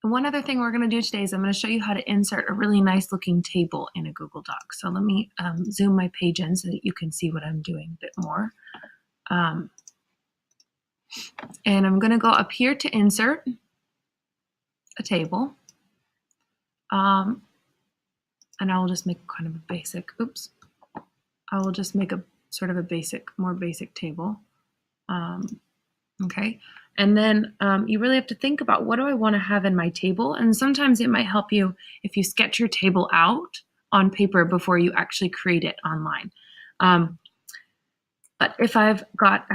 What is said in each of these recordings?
one other thing we're going to do today is I'm going to show you how to insert a really nice looking table in a Google Doc. So let me zoom my page in so that you can see what I'm doing a bit more. And I'm going to go up here to insert a table. And I will just make kind of a basic, I will just make a sort of a more basic table. Okay. And then you really have to think about, what do I want to have in my table? And sometimes it might help you if you sketch your table out on paper before you actually create it online. But if I've got,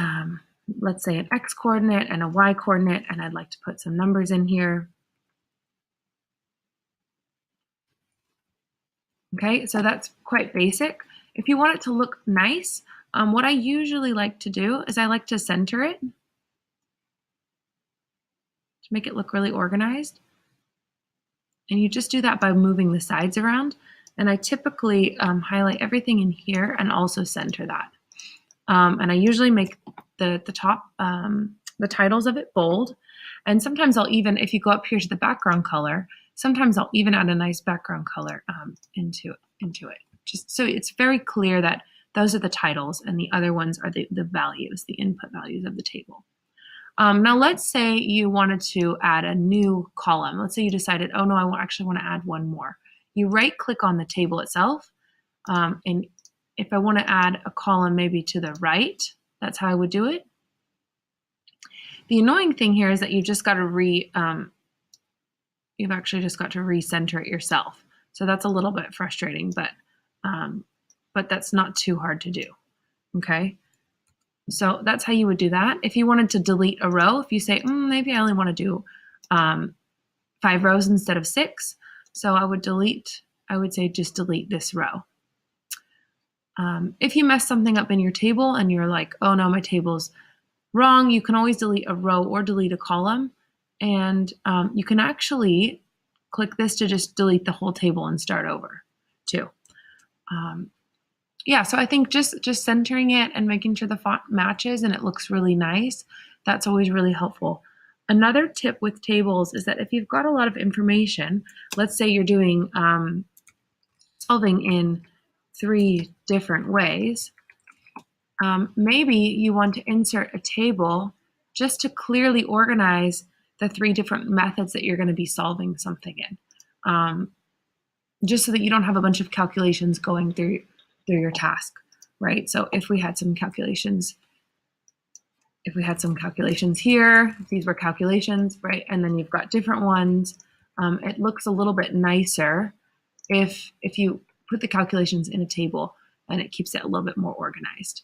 let's say, an X coordinate and a Y coordinate, and I'd like to put some numbers in here. Okay, so that's quite basic. If you want it to look nice, what I usually like to do is I like to center it, to make it look really organized. And you just do that by moving the sides around. And I typically highlight everything in here and also center that. And I usually make the top, the titles of it bold. And sometimes I'll even, if you go up here to the background color, sometimes I'll even add a nice background color into it. Just so it's very clear that those are the titles and the other ones are the values, the input values of the table. Now let's say you wanted to add a new column. Let's say you decided, oh no, I actually want to add one more. You right click on the table itself. And if I want to add a column maybe to the right, that's how I would do it. The annoying thing here is that you've just got to you've actually just got to recenter it yourself. So that's a little bit frustrating, but that's not too hard to do. Okay. So that's how you would do that. If you wanted to delete a row, if you say, maybe I only want to do 5 rows instead of 6. So I would say just delete this row. If you mess something up in your table and you're like, oh no, my table's wrong, you can always delete a row or delete a column. And you can actually click this to just delete the whole table and start over too. Yeah, so I think just centering it and making sure the font matches and it looks really nice, that's always really helpful. Another tip with tables is that if you've got a lot of information, let's say you're doing solving in 3 different ways, maybe you want to insert a table just to clearly organize the 3 different methods that you're going to be solving something in, just so that you don't have a bunch of calculations going through your task, right? So if we had some calculations, here, these were calculations, right? And then you've got different ones. It looks a little bit nicer if you put the calculations in a table, and it keeps it a little bit more organized.